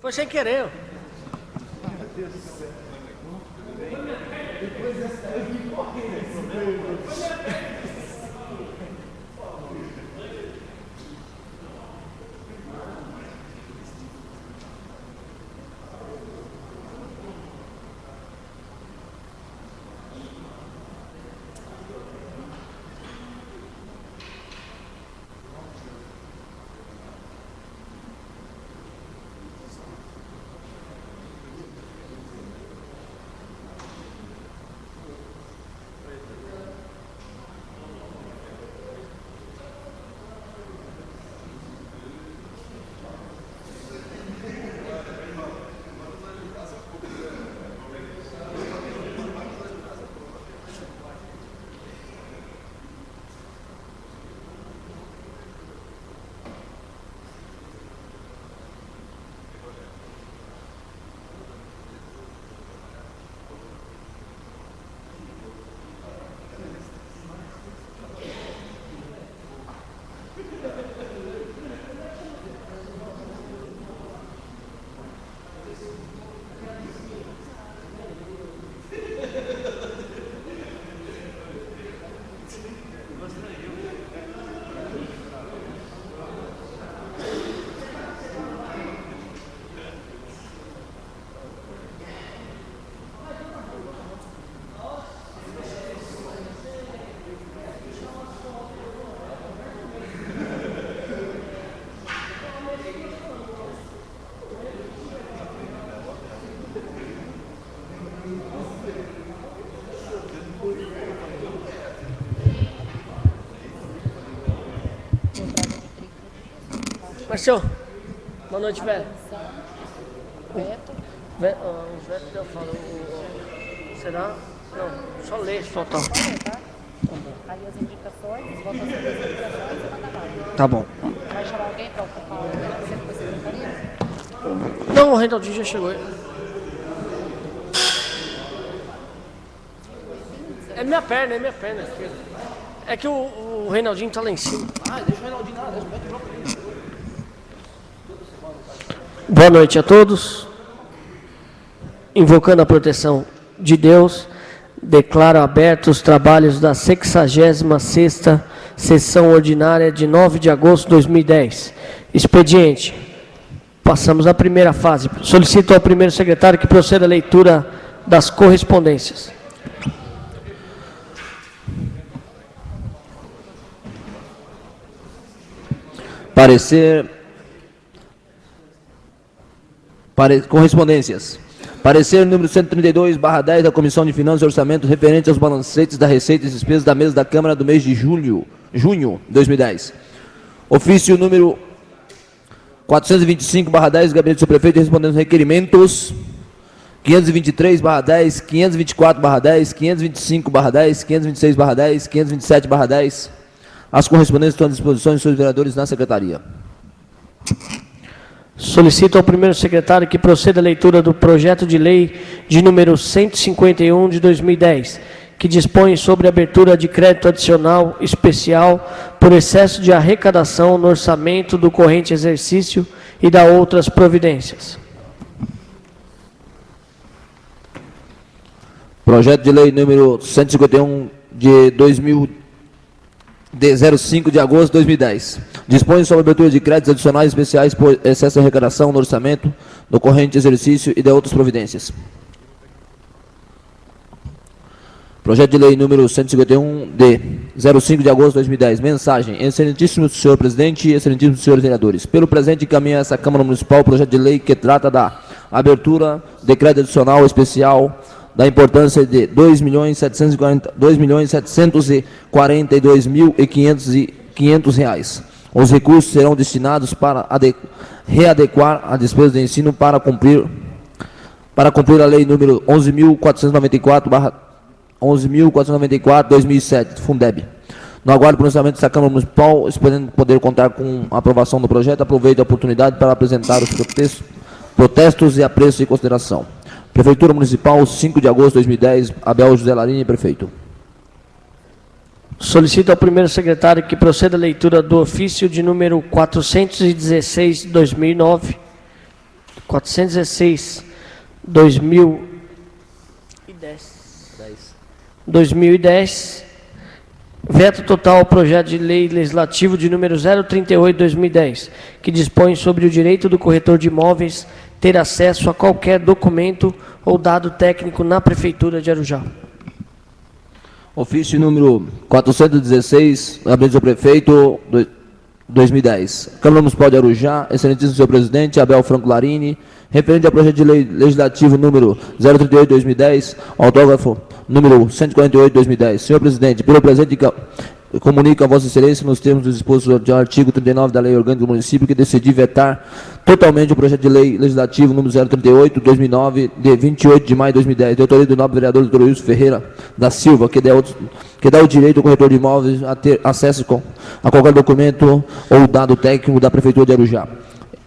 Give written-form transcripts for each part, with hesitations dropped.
Foi sem querer. Marcelo, boa noite, velho. Veto. O veto eu falo. Será? Não, só ler, só tá. Aí as indicações, votação das indicações e manda lá. Tá bom. Vai chamar alguém para ocupar o assento da secretaria? Não, o Reinaldinho já chegou. É minha perna esquerda. É que o Reinaldinho tá lá em cima. Ah, deixa o Reinaldinho lá, deixa o Beto jogar ele. Boa noite a todos. Invocando a proteção de Deus, declaro abertos os trabalhos da 66ª sessão ordinária de 9 de agosto de 2010. Expediente. Passamos à primeira fase. Solicito ao primeiro secretário que proceda à leitura das correspondências. Correspondências. Parecer número 132/10 da Comissão de Finanças e Orçamento referente aos balancetes da Receita e Despesas da mesa da Câmara do mês de junho de 2010. Ofício número 425/10 do Gabinete do Seu Prefeito respondendo aos requerimentos 523/10, 524/10, 525/10, 526/10, 527/10. As correspondências estão à disposição de seus vereadores na Secretaria. Solicito ao primeiro secretário que proceda à leitura do projeto de lei de número 151 de 2010, que dispõe sobre a abertura de crédito adicional especial por excesso de arrecadação no orçamento do corrente exercício e da outras providências. Projeto de lei número 151 de 05 de agosto de 2010. Dispõe sobre a abertura de créditos adicionais especiais por excesso de arrecadação no orçamento do corrente exercício e de outras providências. Projeto de lei número 151 de 05 de agosto de 2010. Mensagem. Excelentíssimo senhor presidente e excelentíssimos senhores vereadores. Pelo presente encaminha essa Câmara Municipal o projeto de lei que trata da abertura de crédito adicional especial da importância de R$ 2.742.500. Os recursos serão destinados para readequar a despesa de ensino para cumprir a lei número 11.494/2007, Fundeb. No aguardo pronunciamento dessa Câmara Municipal, esperando poder contar com a aprovação do projeto, aproveito a oportunidade para apresentar os protestos e apreço e consideração. Prefeitura Municipal, 5 de agosto de 2010, Abel José Larini, prefeito. Solicito ao primeiro secretário que proceda à leitura do ofício de número 416 de 2009, 416, 2010. Veto total ao projeto de lei legislativo de número 038/2010, que dispõe sobre o direito do corretor de imóveis ter acesso a qualquer documento ou dado técnico na Prefeitura de Arujá. Ofício número 416, gabinete do prefeito, 2010. Câmara Municipal de Arujá, excelentíssimo senhor presidente, Abel Franco Larini, referente ao projeto de lei legislativo número 038/2010, autógrafo número 148/2010. Senhor presidente, pelo presente comunico a Vossa Excelência, nos termos dispostos do artigo 39 da Lei Orgânica do Município, que decidi vetar totalmente o projeto de lei legislativo número 038/2009, de 28 de maio de 2010, de autoria do nobre vereador Dr. Wilson Ferreira da Silva, que dá o direito ao corretor de imóveis a ter acesso a qualquer documento ou dado técnico da Prefeitura de Arujá.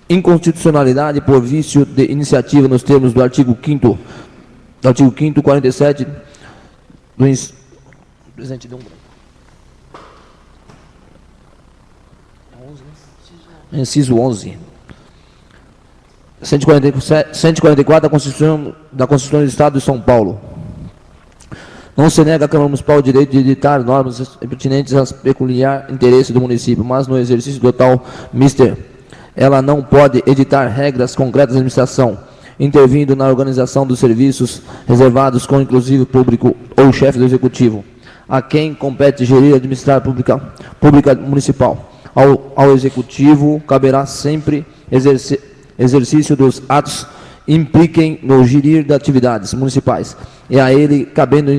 Inconstitucionalidade por vício de iniciativa nos termos do artigo 5º, 47 do presidente de inciso 11. 144 da Constituição do Estado de São Paulo. Não se nega à Câmara Municipal o direito de editar normas pertinentes ao peculiar interesse do município, mas no exercício do tal ela não pode editar regras concretas de administração, intervindo na organização dos serviços reservados com inclusive público ou chefe do executivo, a quem compete gerir e administrar pública municipal. Ao executivo caberá sempre exercício dos atos impliquem no gerir de atividades municipais, e a ele cabendo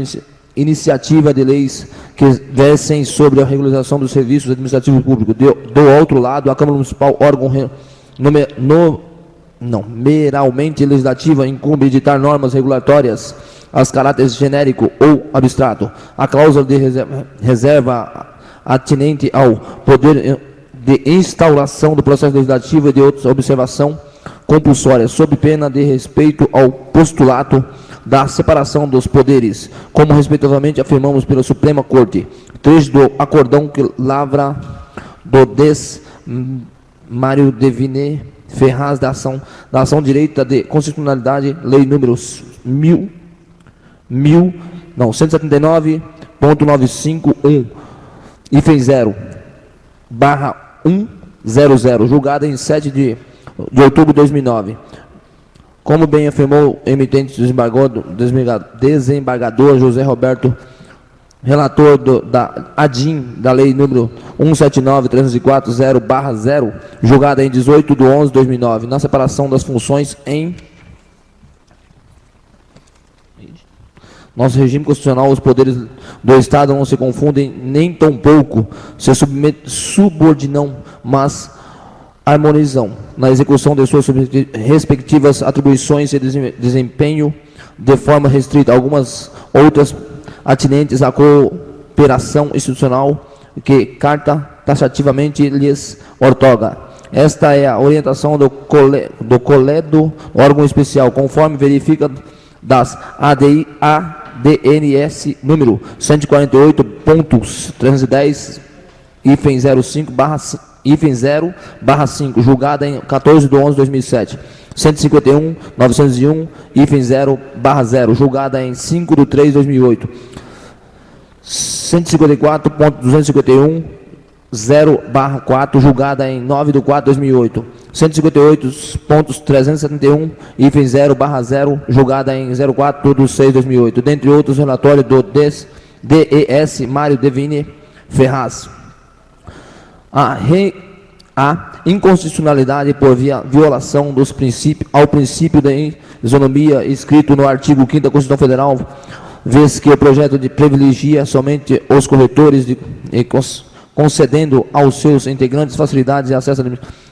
iniciativa de leis que versem sobre a regularização dos serviços administrativos públicos. Do outro lado, a Câmara Municipal, órgão meramente legislativa, incumbe editar normas regulatórias as caráteres genérico ou abstrato. A cláusula de reserva atinente ao poder de instauração do processo legislativo e de outras observação compulsória, sob pena de respeito ao postulato da separação dos poderes, como respectivamente afirmamos pela Suprema Corte. 3 do acordão que lavra do Mário Devine Ferraz da ação direita de constitucionalidade, lei número 179.951, hífen 0/100, julgada em 7 de outubro de 2009. Como bem afirmou o emitente desembargador José Roberto, relator da ADIM, da lei número 179.304/0/0, julgada em 18 de 11 de 2009, na separação das funções em nosso regime constitucional, os poderes do Estado não se confundem, nem tampouco se subordinam, mas harmonizam na execução de suas respectivas atribuições e desempenho de forma restrita, algumas outras atinentes à cooperação institucional que carta taxativamente lhes outorga. Esta é a orientação do Coledo, órgão especial, conforme verifica das ADNS número 148.310, hífen 0/5, julgada em 14 de 11 de 2007. 151.901, hífen 0/0, julgada em 5 de 3 de 2008. 154.251, 0/4, julgada em 9 de 4 de 2008. 158.371, hífen 0/0, julgada em 04 de 6 de 2008. Dentre outros, relatório do DES Mário Devine Ferraz. A inconstitucionalidade por violação ao princípio da isonomia escrito no artigo 5º da Constituição Federal, vez que o projeto privilegia somente os corretores concedendo aos seus integrantes facilidades de acesso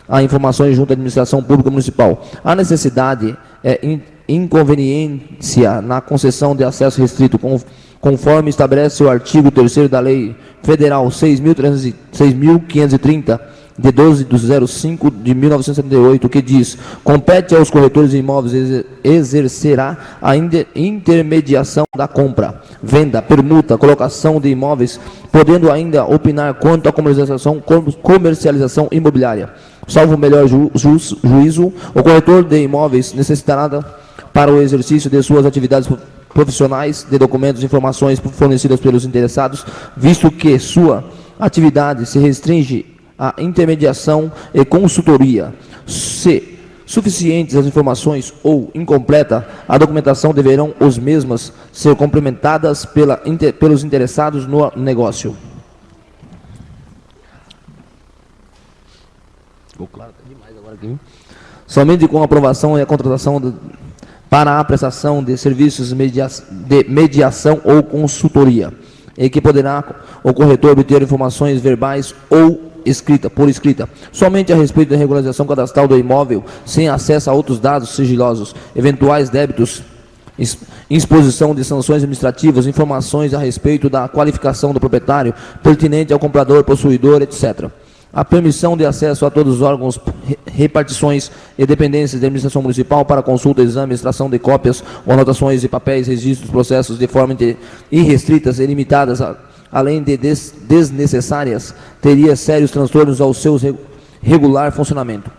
a informações junto à administração pública municipal. A necessidade é inconveniência na concessão de acesso restrito, conforme estabelece o artigo 3º da Lei Federal 6.530, de 12 de 05 de 1978, que diz: compete aos corretores de imóveis exercerá a intermediação da compra, venda, permuta, colocação de imóveis, podendo ainda opinar quanto à comercialização imobiliária, salvo melhor juízo, o corretor de imóveis necessitará, para o exercício de suas atividades profissionais, de documentos e informações fornecidas pelos interessados, visto que sua atividade se restringe à intermediação e consultoria. Se suficientes as informações ou incompleta a documentação, deverão os mesmas ser complementadas pelos interessados no negócio. Ficou claro demais agora aqui. Somente com a aprovação e a contratação para a prestação de serviços de mediação ou consultoria, e que poderá o corretor obter informações verbais ou por escrita, somente a respeito da regularização cadastral do imóvel, sem acesso a outros dados sigilosos, eventuais débitos, exposição de sanções administrativas, informações a respeito da qualificação do proprietário, pertinente ao comprador, possuidor, etc. A permissão de acesso a todos os órgãos, repartições e dependências da administração municipal para consulta, exame, extração de cópias ou anotações de papéis, registros, processos de forma irrestritas e limitadas, além de desnecessárias, teria sérios transtornos ao seu regular funcionamento.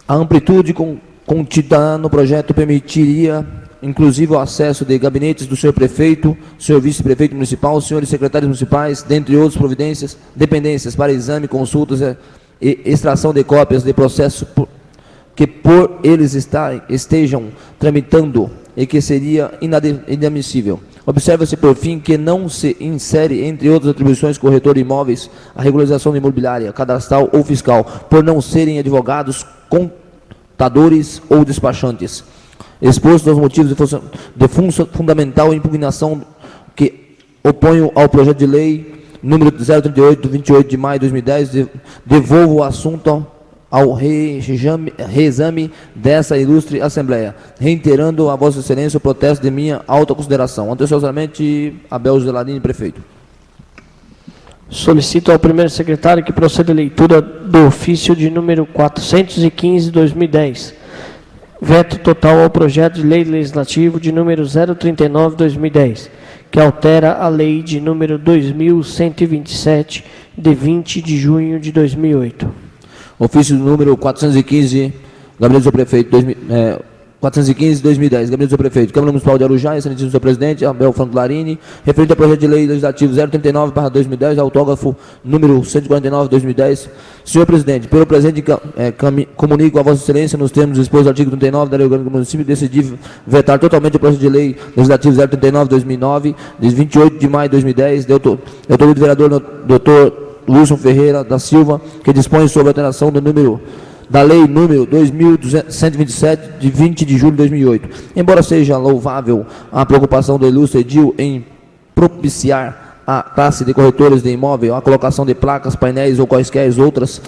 A amplitude contida no projeto permitiria, inclusive, o acesso de gabinetes do senhor prefeito, senhor vice-prefeito municipal, senhores secretários municipais, dentre outras dependências para exame, consultas e extração de cópias de processos que por eles estejam tramitando e que seria inadmissível. Observa-se, por fim, que não se insere, entre outras atribuições, corretor de imóveis, a regularização imobiliária, cadastral ou fiscal, por não serem advogados, contadores ou despachantes. Exposto aos motivos de fundamental impugnação que oponho ao projeto de lei número 038, 28 de maio de 2010, devolvo o assunto ao reexame dessa ilustre Assembleia, reiterando a Vossa Excelência o protesto de minha alta consideração. Atenciosamente, Abel Gelarini, prefeito. Solicito ao primeiro secretário que proceda a leitura do ofício de número 415/2010. Veto total ao projeto de lei legislativo de número 039/2010, que altera a lei de número 2127, de 20 de junho de 2008. Ofício número 415, gabinete do prefeito, 415/2010, gabinete do prefeito, Câmara Municipal de Arujá, excelentíssimo senhor presidente, Abel Franklarini, referente ao projeto de lei legislativo 039/2010, autógrafo número 149/2010. Senhor presidente, pelo presente comunico a Vossa Excelência, nos termos dispostos do artigo 39 da Lei Orgânica do Município, decidi vetar totalmente o projeto de lei legislativo 039/2009, de 28 de maio de 2010, de autoria do vereador Dr. Lúcio Ferreira da Silva, que dispõe sobre a alteração da lei número 2127, de 20 de julho de 2008. Embora seja louvável a preocupação do ilustre edil em propiciar a classe de corretores de imóvel a colocação de placas, painéis ou quaisquer outras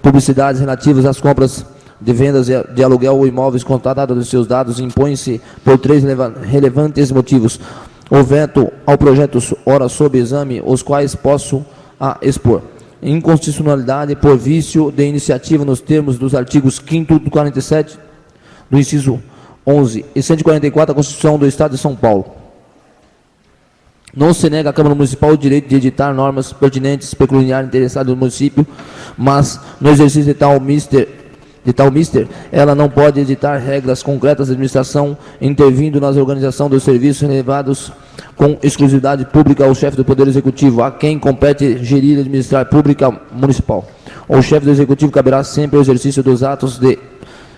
publicidades relativas às compras de vendas de aluguel ou imóveis contratados de seus dados, impõe-se por 3 relevantes motivos o veto ao projeto ora sob exame, os quais posso expor. Inconstitucionalidade por vício de iniciativa nos termos dos artigos 5º do 47, do inciso 11 e 144 da Constituição do Estado de São Paulo. Não se nega à Câmara Municipal o direito de editar normas pertinentes, peculiar interessado do município, mas no exercício de tal mister, ela não pode editar regras concretas de administração, intervindo nas organização dos serviços relevados com exclusividade pública ao chefe do Poder Executivo, a quem compete gerir e administrar pública municipal. Ao chefe do Executivo caberá sempre o exercício dos atos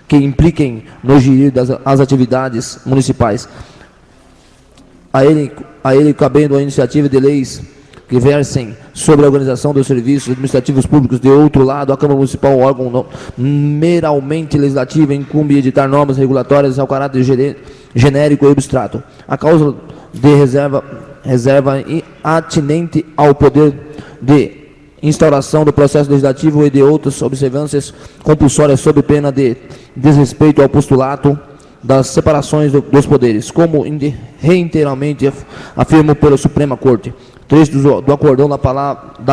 que impliquem no gerir as atividades municipais. A ele cabendo a iniciativa de leis que versem sobre a organização dos serviços administrativos públicos. De outro lado, a Câmara Municipal, órgão meramente legislativo, incumbe editar normas regulatórias ao caráter genérico e abstrato. A causa de reserva atinente ao poder de instauração do processo legislativo e de outras observâncias compulsórias sob pena de desrespeito ao postulato das separações dos poderes, como reiteradamente afirmo pela Suprema Corte. Trecho do acordão da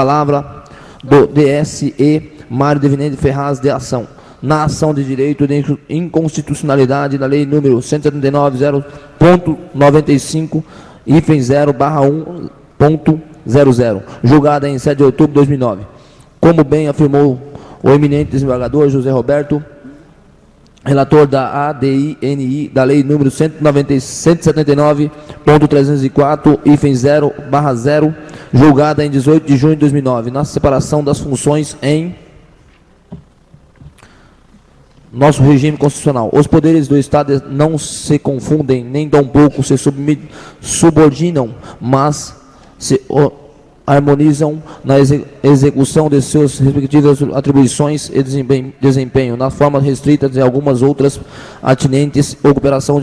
Lavra do DSE Mário Devinente Ferraz de Ação, na ação de direito de inconstitucionalidade da Lei número 179.0.95, hífen 0/1. 00, julgada em 7 de outubro de 2009. Como bem afirmou o eminente desembargador José Roberto, relator da ADI-NI da Lei número 179.304, hífen 0/0, julgada em 18 de junho de 2009, na separação das funções em nosso regime constitucional. Os poderes do Estado não se confundem, nem tampouco se subordinam, mas se harmonizam na execução de suas respectivas atribuições e desempenho, na forma restrita de algumas outras atinentes ou cooperação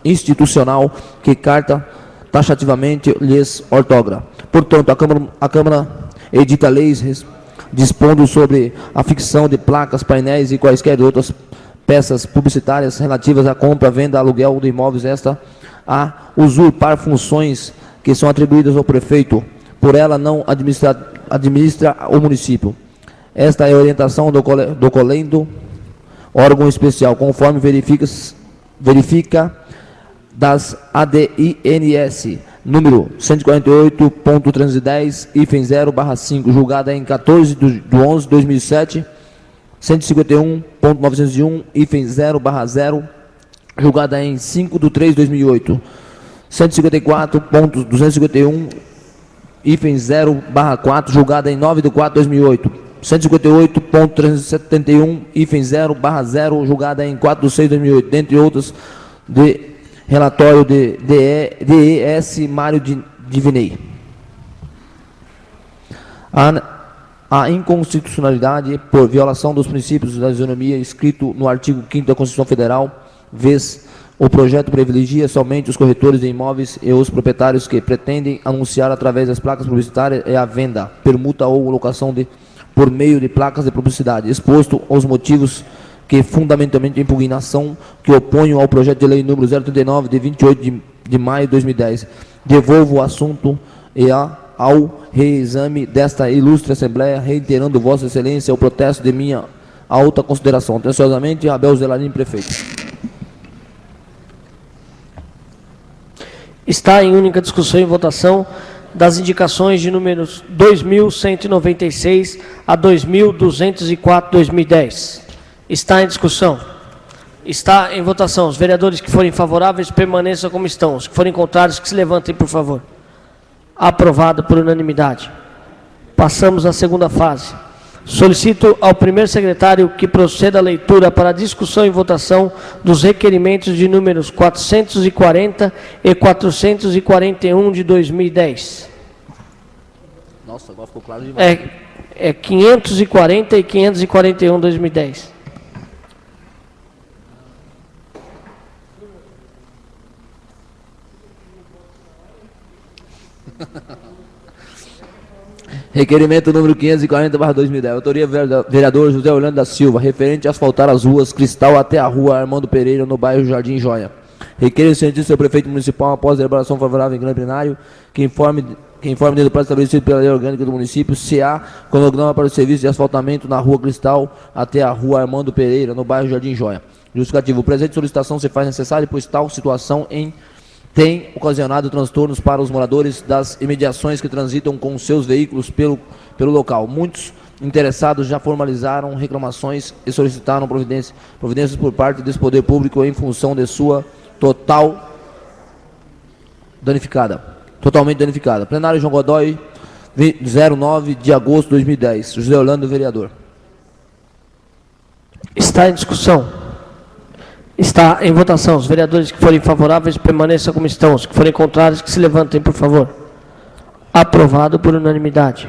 institucional que carta taxativamente lhes ortogra. Portanto, a Câmara edita leis dispondo sobre a fixação de placas, painéis e quaisquer outras peças publicitárias relativas à compra, venda, aluguel de imóveis, a usurpar funções que são atribuídas ao prefeito, por ela não administra o município. Esta é a orientação do colendo órgão especial, conforme verifica das ADINS, número 148.310, hífen 0/5, julgada em 14 de 11 de 2007, 151.901, hífen 0/0, julgada em 5 de 3 de 2008, 154.251, hífen 0/4, julgada em 9 de 4 de 2008, 158.371, hífen 0/0, julgada em 4 de 6 de 2008, dentre outras, de relatório de DES Mário Divinei. A inconstitucionalidade por violação dos princípios da isonomia escrito no artigo 5º da Constituição Federal, vez o projeto privilegia somente os corretores de imóveis e os proprietários que pretendem anunciar através das placas publicitárias e a venda, permuta ou locação por meio de placas de publicidade, exposto aos motivos que fundamentalmente a impugnação que oponho ao projeto de lei número 039, de 28 de maio de 2010. Devolvo o assunto e ao reexame desta ilustre Assembleia, reiterando Vossa Excelência o protesto de minha alta consideração. Atenciosamente, Abel Zelarim, prefeito. Está em única discussão e votação das indicações de números 2.196 a 2.204/2010. Está em discussão. Está em votação. Os vereadores que forem favoráveis permaneçam como estão. Os que forem contrários, que se levantem, por favor. Aprovado por unanimidade. Passamos à segunda fase. Solicito ao primeiro secretário que proceda à leitura para discussão e votação dos requerimentos de números 440 e 441 de 2010. Nossa, agora ficou claro demais. É 540 e 541 de 2010. Requerimento número 540/2010. Autoria vereador José Orlando da Silva, referente a asfaltar as ruas Cristal até a rua Armando Pereira, no bairro Jardim Joia. Requer o cientista do prefeito municipal, após deliberação favorável em grande plenário, que informe dentro do prazo estabelecido pela lei orgânica do município, se há cronograma para o serviço de asfaltamento na rua Cristal até a rua Armando Pereira, no bairro Jardim Joia. Justificativo. O presente solicitação se faz necessária, pois tal situação tem ocasionado transtornos para os moradores das imediações que transitam com seus veículos pelo local. Muitos interessados já formalizaram reclamações e solicitaram providências por parte desse poder público em função de sua totalmente danificada. Plenário João Godoy, 09 de agosto de 2010. José Orlando, vereador. Está em discussão. Está em votação. Os vereadores que forem favoráveis permaneçam como estão. Os que forem contrários, que se levantem, por favor. Aprovado por unanimidade.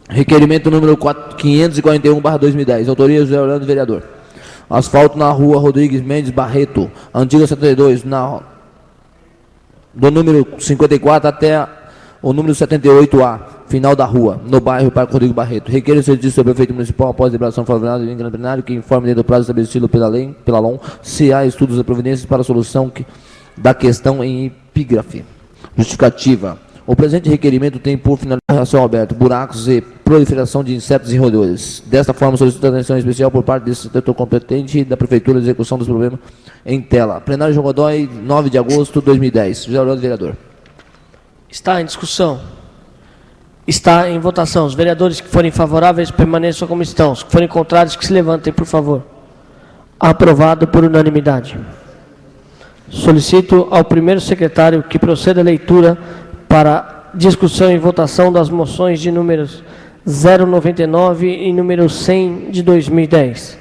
Requerimento número 541/2010. Autoria José Orlando, vereador. Asfalto na rua Rodrigues Mendes Barreto, antiga 72, do número 54 até o número 78A, final da rua, no bairro Parque Rodrigo Barreto. Requer o serviço do prefeito municipal, após deliberação favorável em grande plenário, que informe dentro do prazo estabelecido pela LOM, se há estudos e providências para a solução da questão em epígrafe. Justificativa. O presente requerimento tem por finalização aberta buracos e proliferação de insetos e roedores. Desta forma, solicito atenção especial por parte desse setor competente da Prefeitura de execução dos problemas em tela. Plenário João Godoy, 9 de agosto de 2010. José Orlando, vereador. Está em discussão. Está em votação. Os vereadores que forem favoráveis permaneçam como estão. Os que forem contrários, que se levantem, por favor. Aprovado por unanimidade. Solicito ao primeiro secretário que proceda a leitura para discussão e votação das moções de números 099 e número 100 de 2010.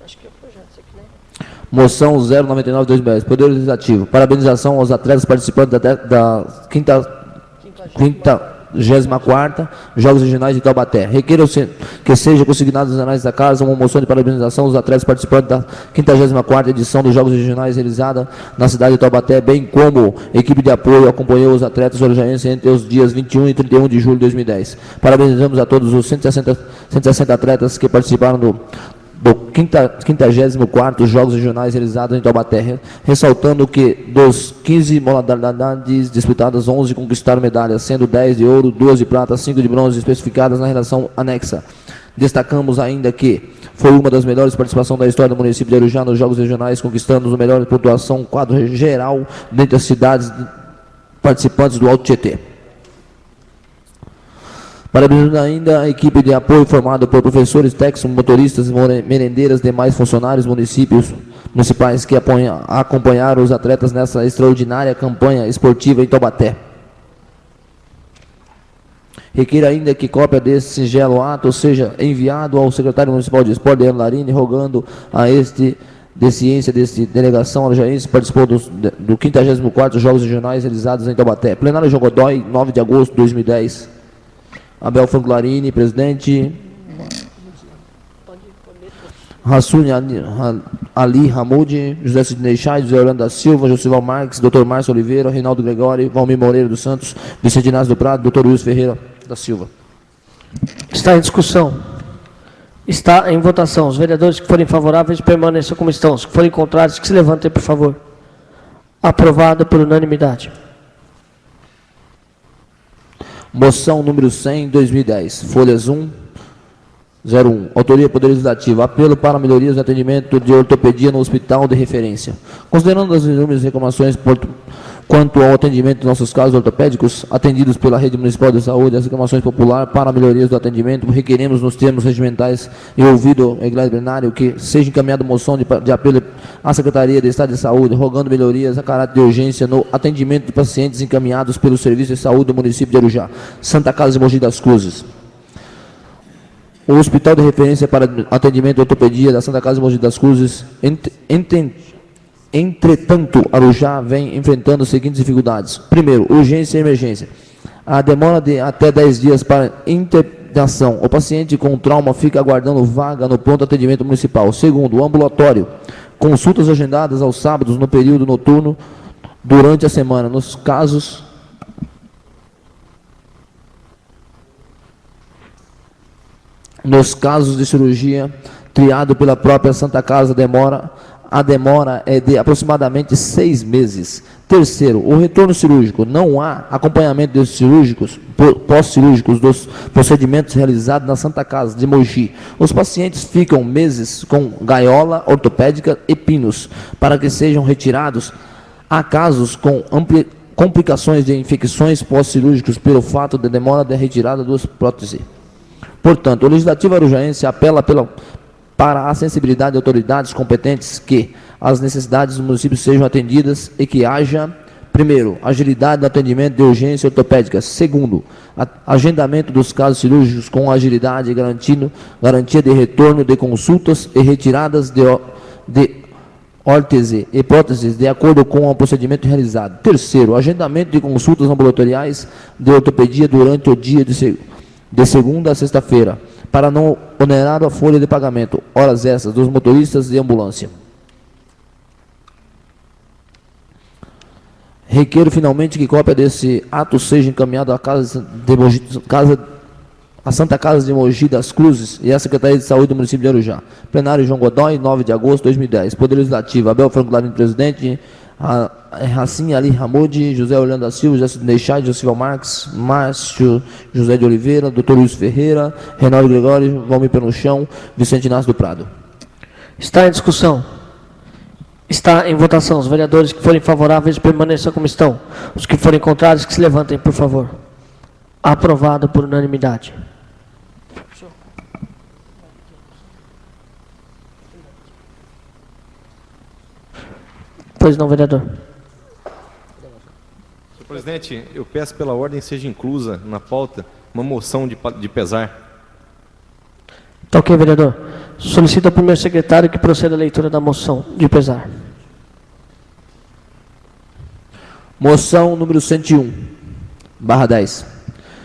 Acho que é o projeto, isso aqui, né? Moção 099 de 2010. Poder Legislativo. Parabenização aos atletas participantes da 54ª Jogos Regionais de Taubaté. Requeiro que seja consignado nos anais da Casa uma moção de parabenização aos atletas participantes da 54ª edição dos Jogos Regionais realizada na cidade de Taubaté, bem como equipe de apoio acompanhou os atletas orujaenses entre os dias 21 e 31 de julho de 2010. Parabenizamos a todos os 160 atletas que participaram do 54º Jogos Regionais realizados em Taubaté, ressaltando que dos 15 modalidades disputadas, 11 conquistaram medalhas, sendo 10 de ouro, 2 de prata, 5 de bronze, especificadas na relação anexa. Destacamos ainda que foi uma das melhores participações da história do município de Arujá nos Jogos Regionais, conquistando a melhor pontuação quadro geral dentre as cidades participantes do Alto Tietê. Parabenizando ainda a equipe de apoio formada por professores, técnicos, motoristas, merendeiras, demais funcionários municipais que acompanharam os atletas nessa extraordinária campanha esportiva em Taubaté. Requer ainda que cópia desse singelo ato seja enviado ao secretário municipal de esporte, Leandro Larini, rogando a de ciência desse delegação arujaense participou do 54º Jogos Regionais realizados em Taubaté. Plenário João Godoy, 9 de agosto de 2010. Abel Francolarini, presidente. Rassuni Ali Hamoud, José Sidney Chay, José Orlando da Silva, Josival Marques, Dr. Márcio Oliveira, Reinaldo Gregório, Valmir Moreira dos Santos, Vicente Inácio do Prado, Dr. Wilson Ferreira da Silva. Está em discussão. Está em votação. Os vereadores que forem favoráveis permaneçam como estão. Os que forem contrários, que se levantem, por favor. Aprovado por unanimidade. Moção número 100, 2010, folhas 01. Autoria Poder Legislativo. Apelo para melhorias no atendimento de ortopedia no hospital de referência. Considerando as inúmeras reclamações quanto ao atendimento dos nossos casos ortopédicos atendidos pela Rede Municipal de Saúde, as reclamações popular para melhorias do atendimento, requeremos nos termos regimentais e ouvido o Eglar Plenário que seja encaminhada moção de apelo à Secretaria de Estado de Saúde, rogando melhorias a caráter de urgência no atendimento de pacientes encaminhados pelo Serviço de Saúde do município de Arujá, Santa Casa de Mogi das Cruzes. O Hospital de Referência para Atendimento de Ortopedia da Santa Casa de Mogi das Cruzes, entretanto, Arujá vem enfrentando as seguintes dificuldades. Primeiro, urgência e emergência. A demora de até 10 dias para internação. O paciente com trauma fica aguardando vaga no pronto atendimento municipal. Segundo, o ambulatório. Consultas agendadas aos sábados no período noturno durante a semana. Nos casos de cirurgia triado pela própria Santa Casa, a demora é de aproximadamente 6 meses. Terceiro, o retorno cirúrgico. Não há acompanhamento dos cirúrgicos, pós-cirúrgicos dos procedimentos realizados na Santa Casa de Mogi. Os pacientes ficam meses com gaiola ortopédica e pinos para que sejam retirados. Há casos com complicações de infecções pós-cirúrgicos pelo fato de demora de retirada das próteses. Portanto, o Legislativo Arujaense apela para a sensibilidade de autoridades competentes que as necessidades dos municípios sejam atendidas e que haja, primeiro, agilidade no atendimento de urgência ortopédica. Segundo, agendamento dos casos cirúrgicos com agilidade, garantia de retorno de consultas e retiradas de órtese e próteses de acordo com o procedimento realizado. Terceiro, agendamento de consultas ambulatoriais de ortopedia durante o dia de segunda a sexta-feira, para não onerar a folha de pagamento, horas extras dos motoristas de ambulância. Requero finalmente que cópia desse ato seja encaminhado à Casa a Santa Casa de Mogi das Cruzes e a Secretaria de Saúde do município de Arujá. Plenário João Godoy, 9 de agosto de 2010. Poder Legislativo, Abel Franco Ladino, presidente. Racim Ali Hamoud, José Orlando da Silva, José Sidney Chá, José Marques, Márcio José de Oliveira, Dr. Luiz Ferreira, Reinaldo Gregório, Valmir Penuchão, Vicente Inácio do Prado. Está em discussão. Está em votação. Os vereadores que forem favoráveis permaneçam como estão. Os que forem contrários que se levantem, por favor. Aprovado por unanimidade. Pois não, vereador. Senhor presidente, eu peço pela ordem seja inclusa na pauta uma moção de pesar. Tá ok, vereador. Solicito ao primeiro secretário que proceda à leitura da moção de pesar. Moção número 101, barra 10.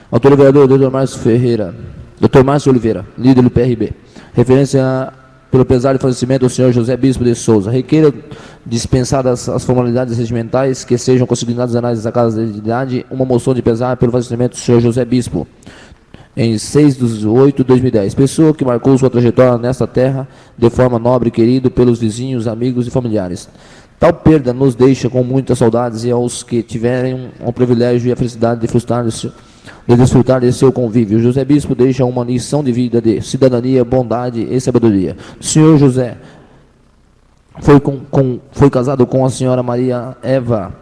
Autor do vereador Dr. Márcio Ferreira, Dr. Márcio Oliveira, líder do PRB. Referência pelo pesar de falecimento do senhor José Bispo de Souza. Requeira dispensadas as formalidades regimentais que sejam consignadas nas análises da Casa de Idade, uma moção de pesar pelo falecimento do senhor José Bispo, em 6/8/2010. Pessoa que marcou sua trajetória nesta terra de forma nobre e querido pelos vizinhos, amigos e familiares. Tal perda nos deixa com muitas saudades e aos que tiverem o privilégio e a felicidade de desfrutar de seu convívio. José Bispo deixa uma lição de vida de cidadania, bondade e sabedoria. O senhor José foi casado com a senhora Maria Eva,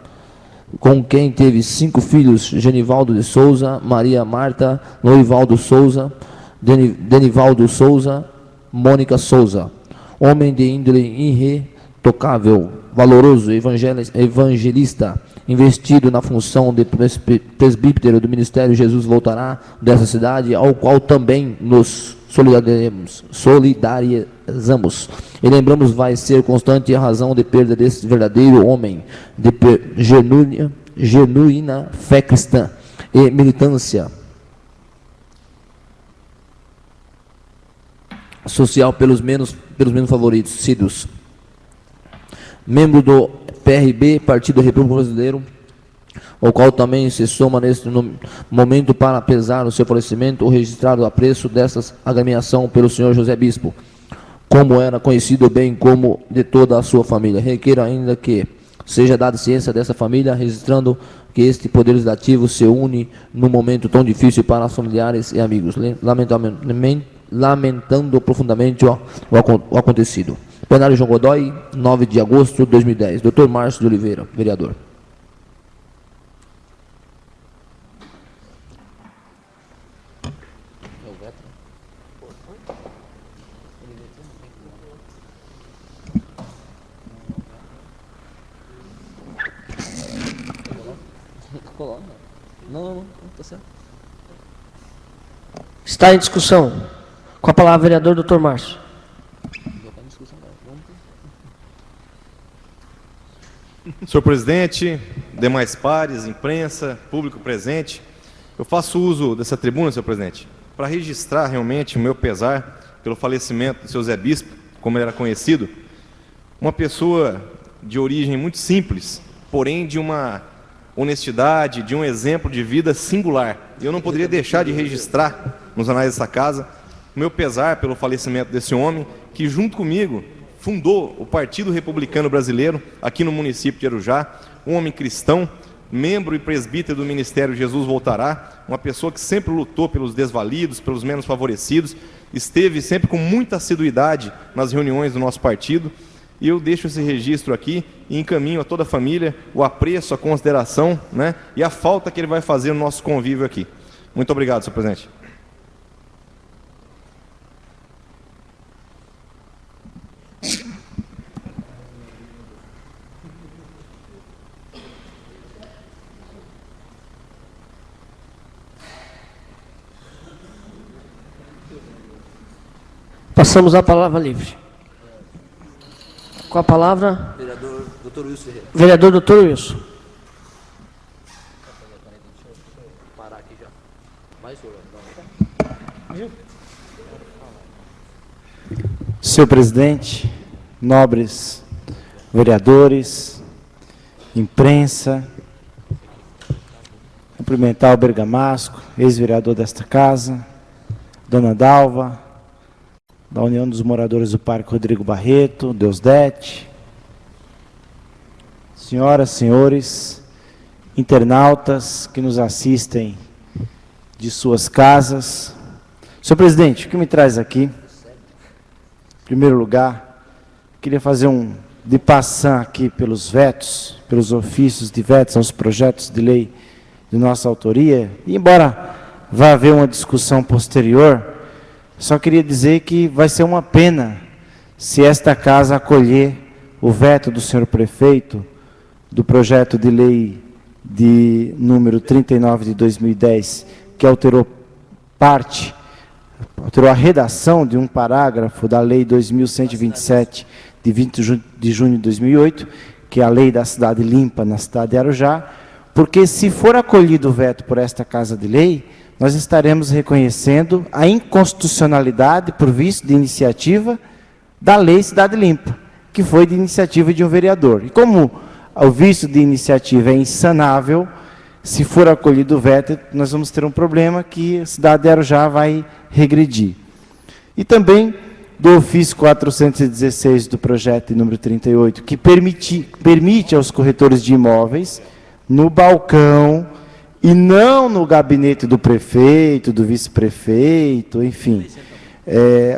com quem teve 5 filhos: Genivaldo de Souza, Maria Marta, Loivaldo Souza, Denivaldo Souza, Mônica Souza. Homem de índole irretocável, valoroso, evangelista, investido na função de presbítero do Ministério Jesus Voltará dessa cidade, ao qual também nos solidarizamos. E lembramos, vai ser constante a razão de perda desse verdadeiro homem de genuína fé cristã e militância social pelos menos favorecidos. Membro do PRB, Partido Repúblico Brasileiro, o qual também se soma neste momento para pesar o seu falecimento, o registrado apreço dessa agremiação pelo senhor José Bispo, como era conhecido bem como de toda a sua família. Requer ainda que seja dada ciência dessa família, registrando que este Poder Legislativo se une num momento tão difícil para os familiares e amigos, lamentando profundamente o acontecido. Plenário João Godoy, 9 de agosto de 2010. Dr. Márcio de Oliveira, vereador. Não, está certo. Está em discussão. Com a palavra, vereador Dr. Márcio. Senhor presidente, demais pares, imprensa, público presente, eu faço uso dessa tribuna, senhor presidente, para registrar realmente o meu pesar pelo falecimento do seu Zé Bispo, como ele era conhecido, uma pessoa de origem muito simples, porém de uma honestidade, de um exemplo de vida singular. Eu não poderia deixar de registrar nos anais dessa casa o meu pesar pelo falecimento desse homem, que junto comigo fundou o Partido Republicano Brasileiro aqui no município de Arujá, um homem cristão, membro e presbítero do Ministério Jesus Voltará, uma pessoa que sempre lutou pelos desvalidos, pelos menos favorecidos, esteve sempre com muita assiduidade nas reuniões do nosso partido, e eu deixo esse registro aqui e encaminho a toda a família o apreço, a consideração, né, e a falta que ele vai fazer no nosso convívio aqui. Muito obrigado, senhor presidente. Passamos à palavra livre. Com a palavra, Vereador Dr. Wilson Ferreira. vereador Dr. Wilson. Parar aqui já. Mais, Senhor presidente, nobres vereadores, imprensa, cumprimentar o Bergamasco, ex-vereador desta casa, Dona Dalva, da União dos Moradores do Parque Rodrigo Barreto, Deusdete, senhoras, senhores, internautas que nos assistem de suas casas. Senhor presidente, o que me traz aqui? Em primeiro lugar, queria fazer de passar aqui pelos vetos, pelos ofícios de vetos aos projetos de lei de nossa autoria, e embora vá haver uma discussão posterior, só queria dizer que vai ser uma pena se esta casa acolher o veto do senhor prefeito do projeto de lei de número 39 de 2010, que alterou a redação de um parágrafo da lei 2127 de 20 de junho de 2008, que é a lei da cidade limpa na cidade de Arujá, porque se for acolhido o veto por esta Casa de Lei, nós estaremos reconhecendo a inconstitucionalidade, por vício de iniciativa, da lei Cidade Limpa, que foi de iniciativa de um vereador. E como o vício de iniciativa é insanável, se for acolhido o veto, nós vamos ter um problema que a cidade de Arujá vai regredir. E também do ofício 416 do projeto de número 38, que permite aos corretores de imóveis, no balcão, e não no gabinete do prefeito, do vice-prefeito, enfim,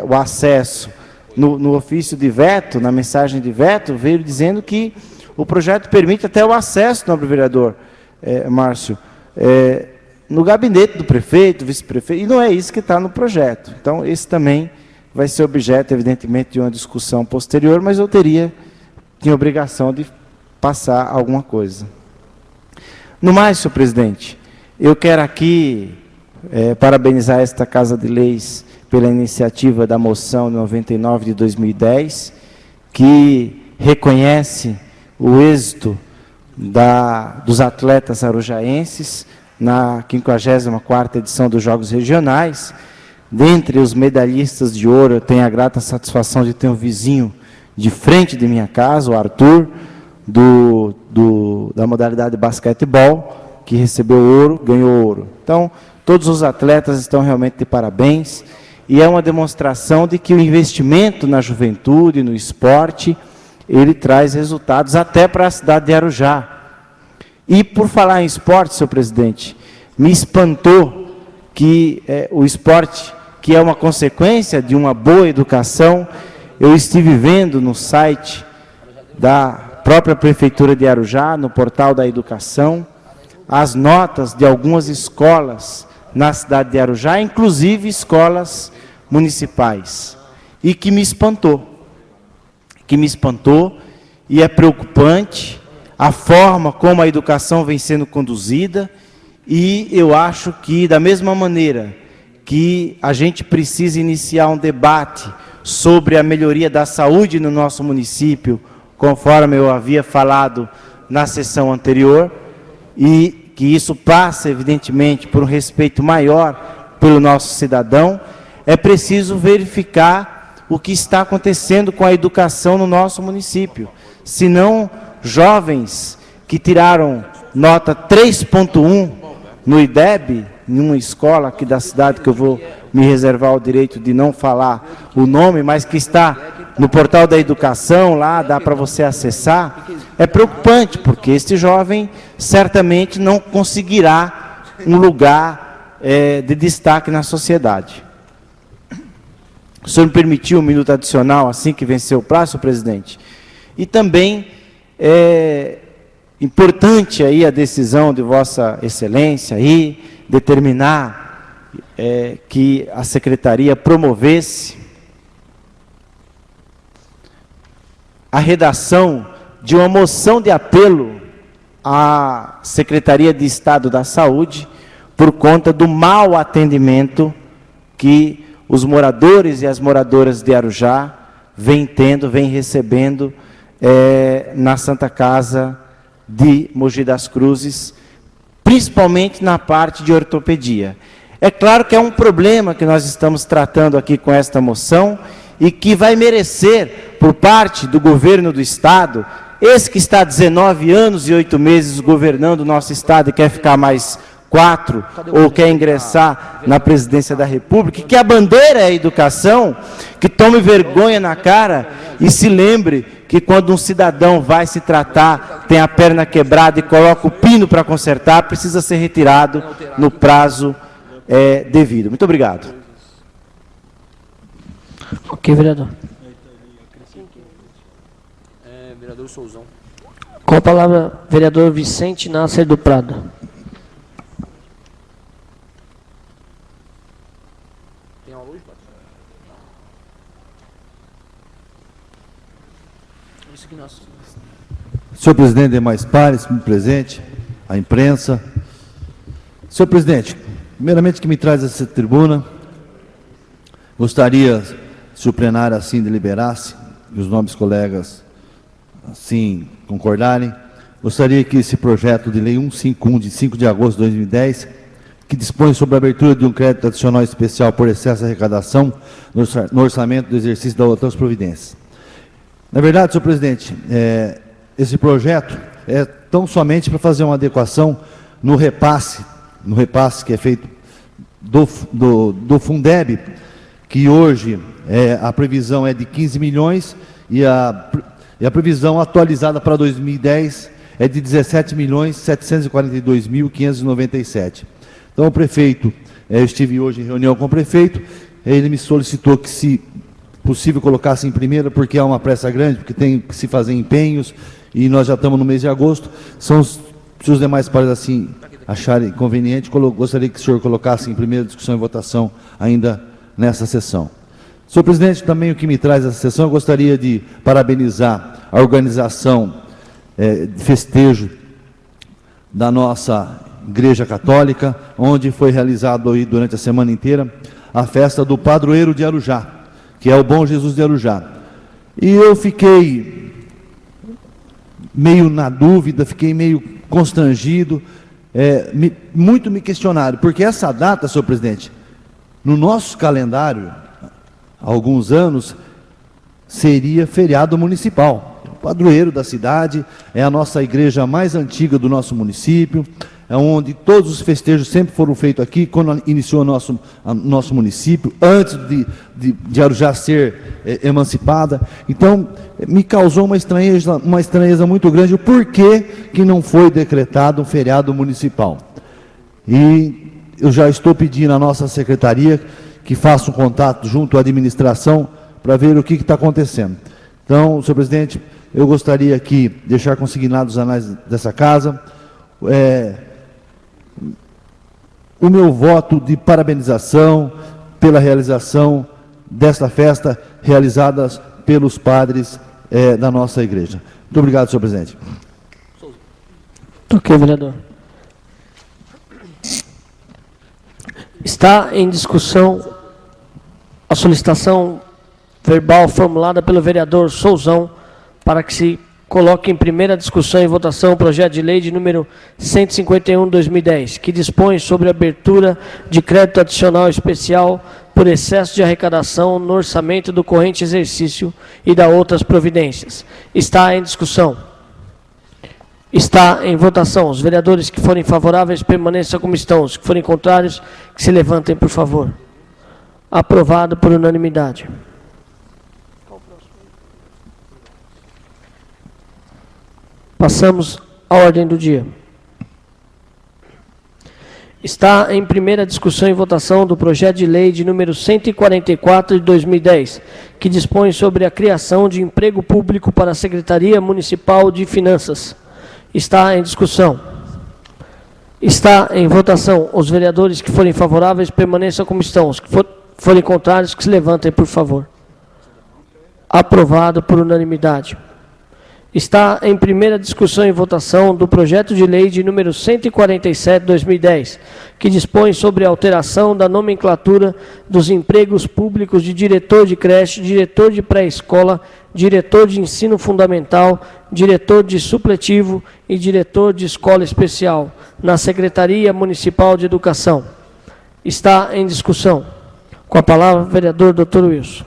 o acesso. No ofício de veto, na mensagem de veto, veio dizendo que o projeto permite até o acesso, nobre vereador Márcio, no gabinete do prefeito, do vice-prefeito, e não é isso que está no projeto. Então, esse também vai ser objeto, evidentemente, de uma discussão posterior, mas eu tinha obrigação de passar alguma coisa. No mais, senhor presidente, eu quero aqui parabenizar esta Casa de Leis pela iniciativa da moção 99 de 2010, que reconhece o êxito dos atletas arujaenses na 54ª edição dos Jogos Regionais. Dentre os medalhistas de ouro, eu tenho a grata satisfação de ter um vizinho de frente de minha casa, o Arthur, da modalidade de basquetebol, que recebeu ouro, ganhou ouro. Então, todos os atletas estão realmente de parabéns, e é uma demonstração de que o investimento na juventude, no esporte, ele traz resultados até para a cidade de Arujá. E, por falar em esporte, senhor presidente, me espantou que o esporte, que é uma consequência de uma boa educação, eu estive vendo no site da própria Prefeitura de Arujá, no portal da educação, as notas de algumas escolas na cidade de Arujá, inclusive escolas municipais, e que me espantou, e é preocupante a forma como a educação vem sendo conduzida, e eu acho que, da mesma maneira que a gente precisa iniciar um debate sobre a melhoria da saúde no nosso município, conforme eu havia falado na sessão anterior, e que isso passa, evidentemente, por um respeito maior pelo nosso cidadão, é preciso verificar o que está acontecendo com a educação no nosso município. Senão, jovens que tiraram nota 3.1 no IDEB, em uma escola aqui da cidade, que eu vou me reservar o direito de não falar o nome, mas que está no portal da educação, lá dá para você acessar, é preocupante, porque este jovem certamente não conseguirá um lugar de destaque na sociedade. O senhor me permitiu um minuto adicional, assim que venceu o prazo, senhor presidente? E também é importante aí a decisão de Vossa Excelência aí, determinar que a Secretaria promovesse a redação de uma moção de apelo à Secretaria de Estado da Saúde por conta do mau atendimento que os moradores e as moradoras de Arujá vêm recebendo na Santa Casa de Mogi das Cruzes, principalmente na parte de ortopedia. É claro que é um problema que nós estamos tratando aqui com esta moção e que vai merecer, por parte do governo do Estado, esse que está há 19 anos e 8 meses governando o nosso Estado e quer ficar mais 4 ou quer ingressar na presidência da República, que a bandeira é a educação, que tome vergonha na cara e se lembre que quando um cidadão vai se tratar, tem a perna quebrada e coloca o pino para consertar, precisa ser retirado no prazo devido. Muito obrigado. Ok, vereador. Vereador Souzão. Com a palavra, vereador Vicente Nasser do Prado. Senhor presidente, demais pares, presente, a imprensa. Senhor presidente, primeiramente que me traz essa tribuna, gostaria, se o plenário assim deliberasse, e os nobres colegas assim concordarem, gostaria que esse projeto de lei 151, de 5 de agosto de 2010, que dispõe sobre a abertura de um crédito adicional especial por excesso de arrecadação no orçamento do exercício das outras providências. Na verdade, senhor presidente, esse projeto é tão somente para fazer uma adequação no repasse que é feito do Fundeb, que hoje a previsão é de 15 milhões e a previsão atualizada para 2010 é de 17.742.597. Então, o prefeito, eu estive hoje em reunião com o prefeito, ele me solicitou que, se possível, colocasse em primeira, porque há uma pressa grande, porque tem que se fazer empenhos, e nós já estamos no mês de agosto. Se os demais pares assim acharem conveniente, gostaria que o senhor colocasse em primeira discussão e votação ainda nessa sessão. Senhor presidente, também o que me traz essa sessão, eu gostaria de parabenizar a organização de festejo da nossa Igreja Católica, onde foi realizado aí durante a semana inteira a festa do padroeiro de Arujá, que é o Bom Jesus de Arujá. E eu fiquei meio na dúvida, fiquei meio constrangido, muito me questionaram, porque essa data, senhor presidente, no nosso calendário, há alguns anos, seria feriado municipal. O padroeiro da cidade é a nossa igreja mais antiga do nosso município, é onde todos os festejos sempre foram feitos aqui, quando iniciou o nosso município, antes de Arujá ser emancipada. Então, me causou uma estranheza muito grande o porquê que não foi decretado um feriado municipal. E eu já estou pedindo à nossa secretaria que faça um contato junto à administração para ver o que está acontecendo. Então, senhor presidente, eu gostaria aqui de deixar consignado os anais dessa casa o meu voto de parabenização pela realização desta festa, realizadas pelos padres da nossa igreja. Muito obrigado, senhor presidente. Ok, vereador. Está em discussão a solicitação verbal formulada pelo vereador Souzão para que se coloque em primeira discussão e votação o projeto de lei de número 151/2010, que dispõe sobre a abertura de crédito adicional especial por excesso de arrecadação no orçamento do corrente exercício e da outras providências. Está em discussão. Está em votação. Os vereadores que forem favoráveis permaneçam como estão. Os que forem contrários, que se levantem, por favor. Aprovado por unanimidade. Passamos à ordem do dia. Está em primeira discussão e votação do projeto de lei de número 144 de 2010, que dispõe sobre a criação de emprego público para a Secretaria Municipal de Finanças. Está em discussão. Está em votação. Os vereadores que forem favoráveis permaneçam como estão. Os que forem contrários, que se levantem, por favor. Aprovado por unanimidade. Está em primeira discussão e votação do projeto de lei de número 147 de 2010, que dispõe sobre a alteração da nomenclatura dos empregos públicos de diretor de creche, diretor de pré-escola, diretor de ensino fundamental, diretor de supletivo e diretor de escola especial, na Secretaria Municipal de Educação. Está em discussão. Com a palavra, o vereador Dr. Wilson.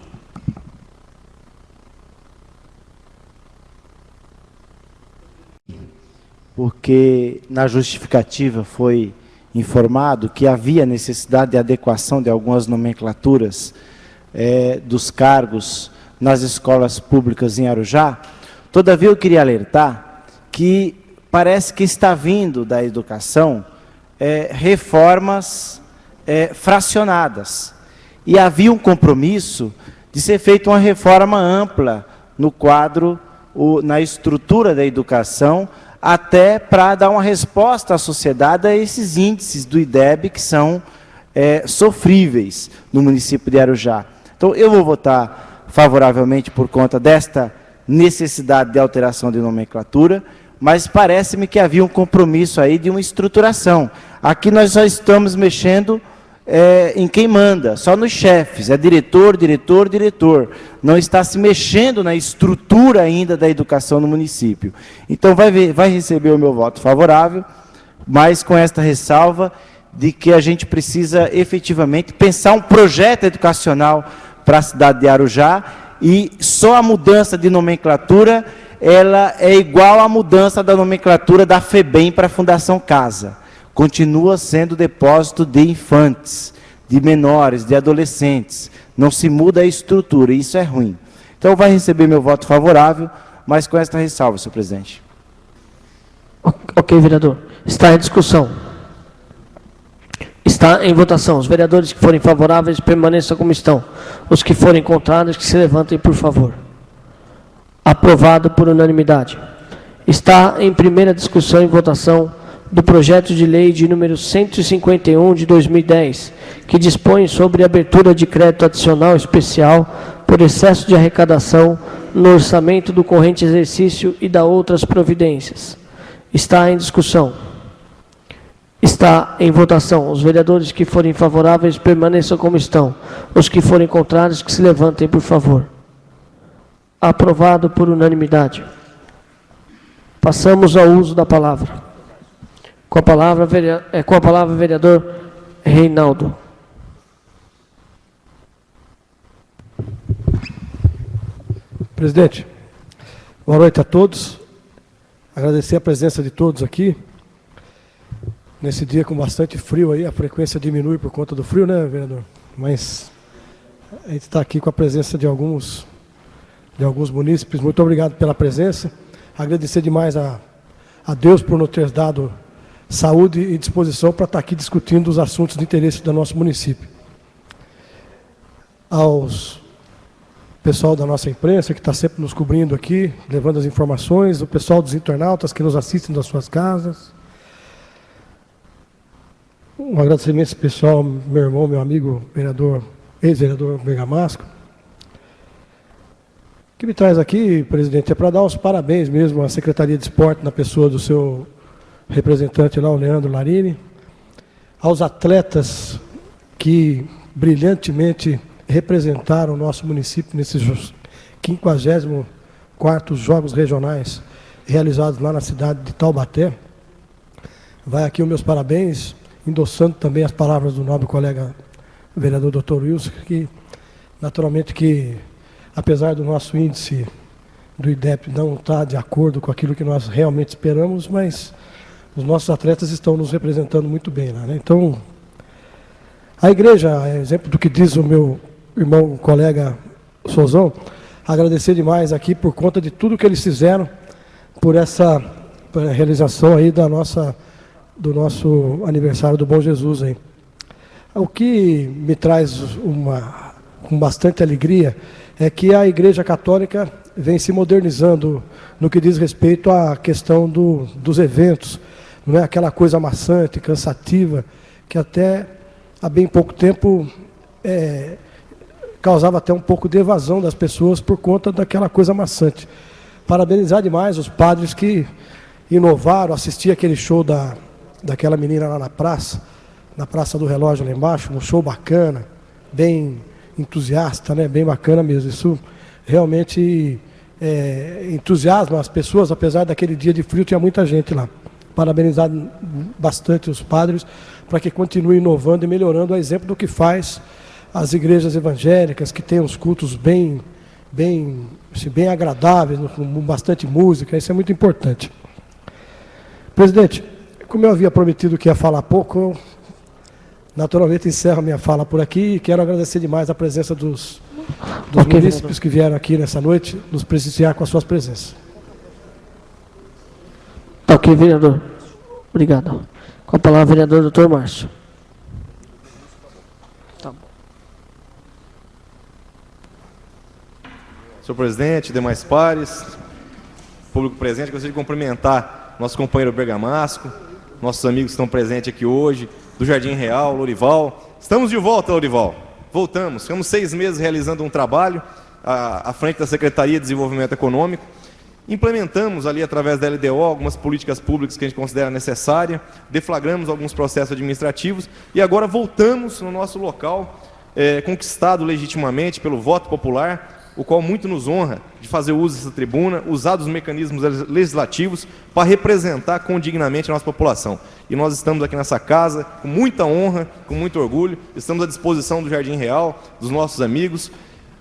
Porque na justificativa foi informado que havia necessidade de adequação de algumas nomenclaturas dos cargos nas escolas públicas em Arujá. Todavia, eu queria alertar que parece que está vindo da educação reformas fracionadas. E havia um compromisso de ser feita uma reforma ampla no quadro, na estrutura da educação, até para dar uma resposta à sociedade a esses índices do IDEB que são sofríveis no município de Arujá. Então, eu vou votar favoravelmente por conta desta necessidade de alteração de nomenclatura, mas parece-me que havia um compromisso aí de uma estruturação. Aqui nós só estamos mexendo em quem manda, só nos chefes, diretor, diretor, diretor. Não está se mexendo na estrutura ainda da educação no município. Então, vai receber o meu voto favorável, mas com esta ressalva de que a gente precisa efetivamente pensar um projeto educacional para a cidade de Arujá, e só a mudança de nomenclatura ela é igual à mudança da nomenclatura da FEBEM para a Fundação Casa. Continua sendo depósito de infantes, de menores, de adolescentes. Não se muda a estrutura, e isso é ruim. Então, vai receber meu voto favorável, mas com esta ressalva, senhor presidente. Ok, vereador. Está em discussão. Está em votação. Os vereadores que forem favoráveis permaneçam como estão. Os que forem contrários, que se levantem, por favor. Aprovado por unanimidade. Está em primeira discussão e votação do projeto de lei de número 151 de 2010, que dispõe sobre a abertura de crédito adicional especial por excesso de arrecadação no orçamento do corrente exercício e da outras providências. Está em discussão. Está em votação. Os vereadores que forem favoráveis permaneçam como estão. Os que forem contrários, que se levantem, por favor. Aprovado por unanimidade. Passamos ao uso da palavra. Com a palavra, vereador Reinaldo. Presidente, boa noite a todos. Agradecer a presença de todos aqui. Nesse dia com bastante frio aí, a frequência diminui por conta do frio, né, vereador? Mas a gente está aqui com a presença de alguns munícipes. Muito obrigado pela presença. Agradecer demais a Deus por nos ter dado saúde e disposição para estar aqui discutindo os assuntos de interesse do nosso município. Aos pessoal da nossa imprensa, que está sempre nos cobrindo aqui, levando as informações, o pessoal dos internautas que nos assistem das suas casas. Um agradecimento especial ao meu irmão, meu amigo, ex-vereador Bergamasco. O que me traz aqui, presidente, é para dar os parabéns mesmo à Secretaria de Esporte, na pessoa do seu representante lá, o Leandro Larini, aos atletas que brilhantemente representaram o nosso município nesses 54º Jogos Regionais realizados lá na cidade de Taubaté. Vai aqui os meus parabéns, endossando também as palavras do nobre colega vereador Dr. Wilson, que naturalmente que, apesar do nosso índice do IDEP não estar de acordo com aquilo que nós realmente esperamos, mas os nossos atletas estão nos representando muito bem lá, né? Então, a igreja, exemplo do que diz o meu irmão, colega Sozão, agradecer demais aqui por conta de tudo que eles fizeram por essa realização aí do nosso aniversário do Bom Jesus aí. O que me traz com bastante alegria é que a Igreja Católica vem se modernizando no que diz respeito à questão dos eventos. Não é aquela coisa maçante, cansativa, que até há bem pouco tempo causava até um pouco de evasão das pessoas por conta daquela coisa maçante. Parabenizar demais os padres que inovaram, assistir aquele show daquela menina lá na Praça do Relógio lá embaixo, um show bacana, bem entusiasta, né? Bem bacana mesmo. Isso realmente entusiasma as pessoas, apesar daquele dia de frio, tinha muita gente lá. Parabenizar bastante os padres para que continuem inovando e melhorando, a exemplo do que faz as igrejas evangélicas, que têm os cultos bem agradáveis, com bastante música. Isso é muito importante. Presidente, como eu havia prometido que ia falar pouco, eu naturalmente encerro a minha fala por aqui e quero agradecer demais a presença dos munícipes que vieram aqui nessa noite nos prestigiar com as suas presenças. Tá ok, vereador. Obrigado. Com a palavra, vereador doutor Márcio. Tá bom. Senhor presidente, demais pares, público presente, gostaria de cumprimentar nosso companheiro Bergamasco, nossos amigos que estão presentes aqui hoje, do Jardim Real, Lorival. Estamos de volta, Lorival. Voltamos. Ficamos 6 meses realizando um trabalho à frente da Secretaria de Desenvolvimento Econômico. Implementamos ali, através da LDO, algumas políticas públicas que a gente considera necessárias, deflagramos alguns processos administrativos e agora voltamos no nosso local, conquistado legitimamente pelo voto popular, o qual muito nos honra de fazer uso dessa tribuna, usar dos mecanismos legislativos para representar condignamente a nossa população. E nós estamos aqui nessa casa com muita honra, com muito orgulho, estamos à disposição do Jardim Real, dos nossos amigos.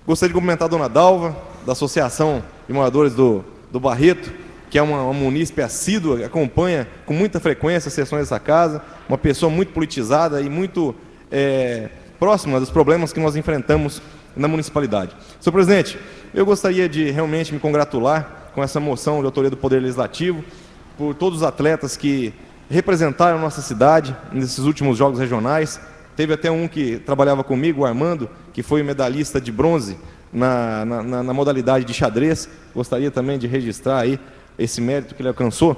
Gostaria de cumprimentar a dona Dalva, da Associação de Moradores do Barreto, que é uma munícipe assídua, acompanha com muita frequência as sessões dessa casa, uma pessoa muito politizada e muito próxima dos problemas que nós enfrentamos na municipalidade. Senhor presidente, eu gostaria de realmente me congratular com essa moção de autoria do Poder Legislativo, por todos os atletas que representaram a nossa cidade nesses últimos jogos regionais. Teve até um que trabalhava comigo, o Armando, que foi medalhista de bronze na modalidade de xadrez. Gostaria também de registrar aí esse mérito que ele alcançou.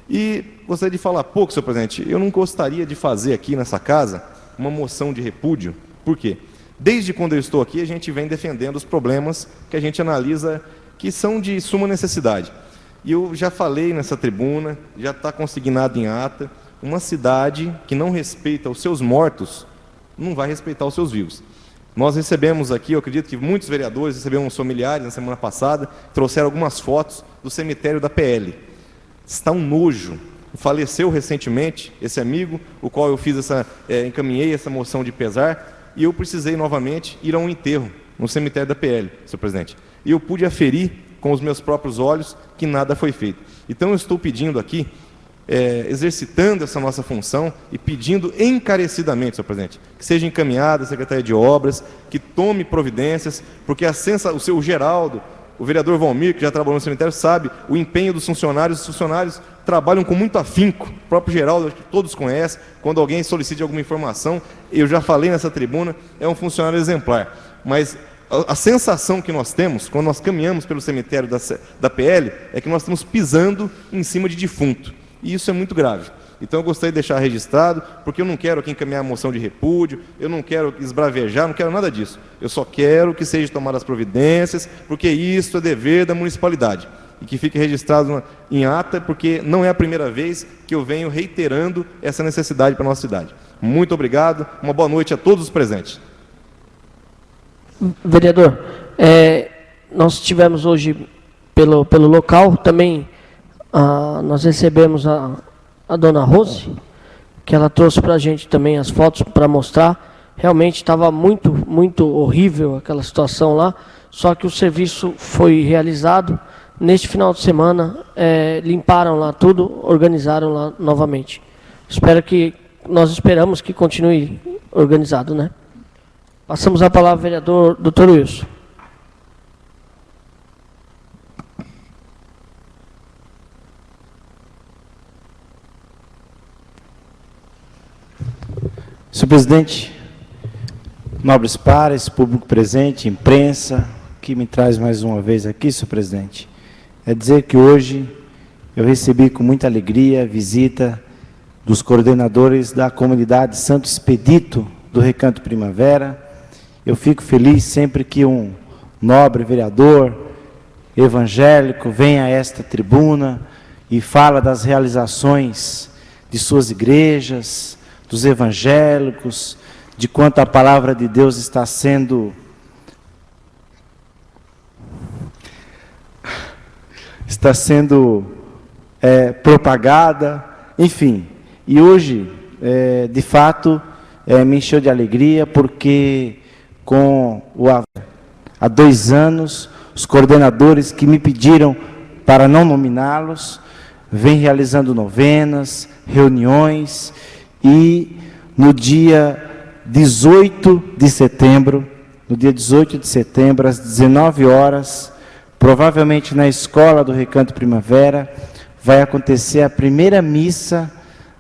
E gostaria de falar pouco, senhor presidente. Eu não gostaria de fazer aqui nessa casa uma moção de repúdio. Por quê? Desde quando eu estou aqui, a gente vem defendendo os problemas que a gente analisa que são de suma necessidade. E eu já falei nessa tribuna, já está consignado em ata, uma cidade que não respeita os seus mortos, não vai respeitar os seus vivos. Nós recebemos aqui, eu acredito que muitos vereadores receberam uns familiares na semana passada, trouxeram algumas fotos do cemitério da PL. Está um nojo. Faleceu recentemente esse amigo, o qual eu encaminhei essa moção de pesar, e eu precisei novamente ir a um enterro no cemitério da PL, senhor presidente. E eu pude aferir com os meus próprios olhos que nada foi feito. Então eu estou pedindo aqui, exercitando essa nossa função e pedindo encarecidamente, senhor presidente, que seja encaminhada a Secretaria de Obras, que tome providências, porque o seu Geraldo, o vereador Valmir, que já trabalhou no cemitério, sabe o empenho dos funcionários. Os funcionários trabalham com muito afinco. O próprio Geraldo, que todos conhecem, quando alguém solicita alguma informação, eu já falei nessa tribuna, é um funcionário exemplar. Mas a sensação que nós temos, quando nós caminhamos pelo cemitério da PL, é que nós estamos pisando em cima de defunto. E isso é muito grave. Então eu gostaria de deixar registrado, porque eu não quero aqui encaminhar a moção de repúdio, eu não quero esbravejar, não quero nada disso. Eu só quero que sejam tomadas as providências, porque isso é dever da municipalidade. E que fique registrado em ata, porque não é a primeira vez que eu venho reiterando essa necessidade para a nossa cidade. Muito obrigado, uma boa noite a todos os presentes. Vereador, nós tivemos hoje pelo local também, nós recebemos a dona Rose, que ela trouxe para a gente também as fotos para mostrar. Realmente estava muito, muito horrível aquela situação lá, só que o serviço foi realizado. Neste final de semana, limparam lá tudo, organizaram lá novamente. Nós esperamos que continue organizado, né? Passamos a palavra ao vereador doutor Wilson. Senhor presidente, nobres pares, público presente, imprensa, que me traz mais uma vez aqui, senhor presidente, é dizer que hoje eu recebi com muita alegria a visita dos coordenadores da comunidade Santo Expedito do Recanto Primavera. Eu fico feliz sempre que um nobre vereador evangélico vem a esta tribuna e fala das realizações de suas igrejas, dos evangélicos, de quanto a palavra de Deus está sendo propagada, enfim. E hoje, de fato, me encheu de alegria, porque há 2 anos, os coordenadores que me pediram para não nominá-los, vem realizando novenas, reuniões, e no dia 18 de setembro, às 19 horas, provavelmente na escola do Recanto Primavera, vai acontecer a primeira missa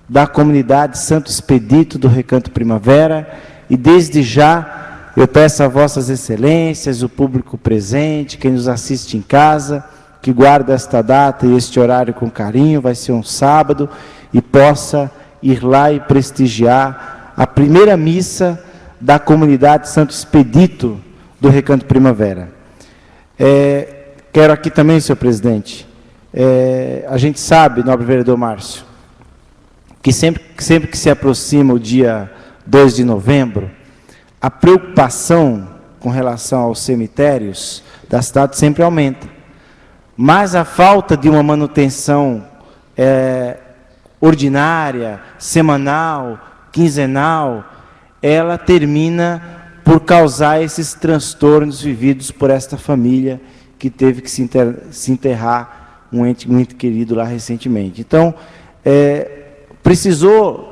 da comunidade Santo Expedito do Recanto Primavera, e desde já eu peço a vossas excelências, o público presente, quem nos assiste em casa, que guarda esta data e este horário com carinho, vai ser um sábado, e possa ir lá e prestigiar a primeira missa da comunidade Santo Expedito do Recanto Primavera. Quero aqui também, senhor presidente, a gente sabe, nobre vereador Márcio, que sempre que se aproxima o dia 2 de novembro, a preocupação com relação aos cemitérios da cidade sempre aumenta. Mas a falta de uma manutenção ordinária, semanal, quinzenal, ela termina por causar esses transtornos vividos por esta família que teve que se enterrar um ente muito querido lá recentemente. Então, precisou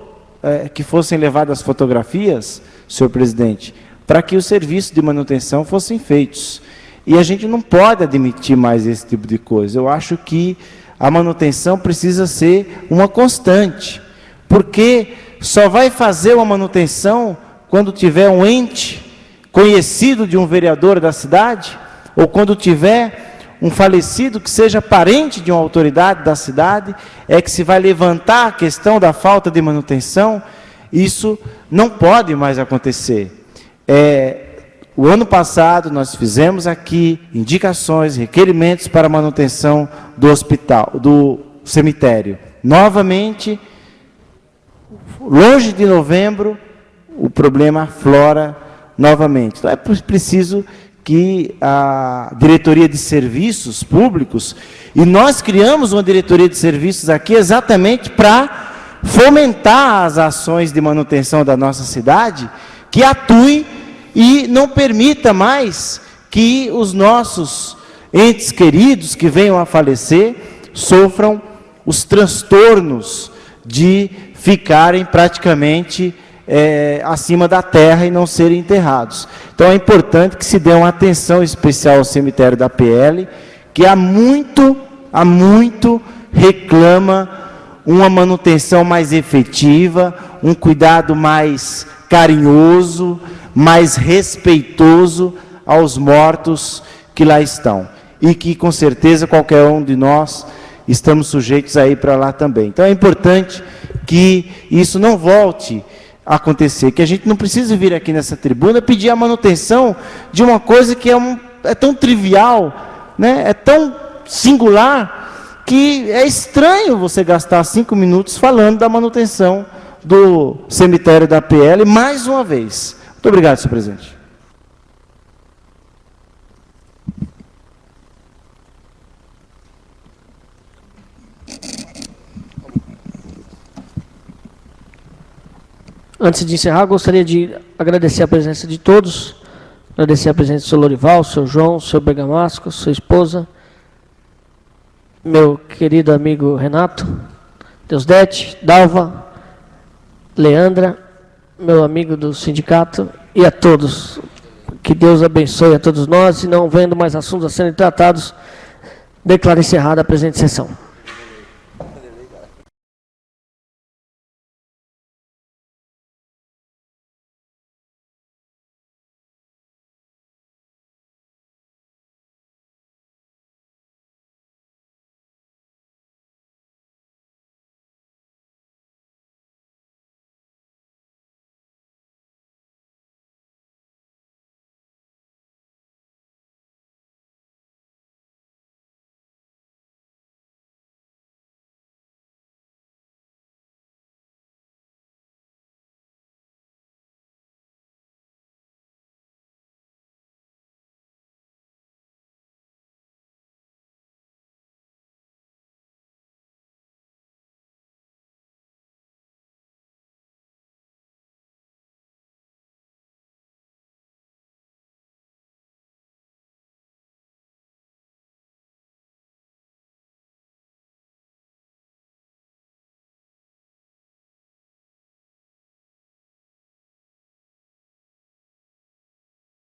que fossem levadas fotografias, senhor presidente, para que os serviços de manutenção fossem feitos. E a gente não pode admitir mais esse tipo de coisa. Eu acho que a manutenção precisa ser uma constante, porque só vai fazer uma manutenção quando tiver um ente conhecido de um vereador da cidade, ou quando tiver um falecido que seja parente de uma autoridade da cidade, é que se vai levantar a questão da falta de manutenção. Isso não pode mais acontecer. O ano passado nós fizemos aqui indicações, requerimentos para a manutenção do hospital, do cemitério. Novamente, longe de novembro, o problema aflora novamente. Então é preciso que a diretoria de serviços públicos, e nós criamos uma diretoria de serviços aqui exatamente para fomentar as ações de manutenção da nossa cidade, que atue e não permita mais que os nossos entes queridos que venham a falecer sofram os transtornos de ficarem praticamente acima da terra e não serem enterrados. Então é importante que se dê uma atenção especial ao cemitério da PL, que há muito reclama uma manutenção mais efetiva, um cuidado mais carinhoso, mais respeitoso aos mortos que lá estão. E que, com certeza, qualquer um de nós estamos sujeitos a ir para lá também. Então, é importante que isso não volte a acontecer, que a gente não precise vir aqui nessa tribuna pedir a manutenção de uma coisa que é tão trivial, né? É tão singular, que é estranho você gastar 5 minutos falando da manutenção do cemitério da PL mais uma vez. Muito obrigado, senhor presidente. Antes de encerrar, gostaria de agradecer a presença de todos, agradecer a presença do senhor Lorival, senhor João, senhor Bergamasco, sua esposa, meu querido amigo Renato, Deusdete, Dalva, Leandra, meu amigo do sindicato, e a todos. Que Deus abençoe a todos nós, e não vendo mais assuntos a serem tratados, declaro encerrada a presente sessão.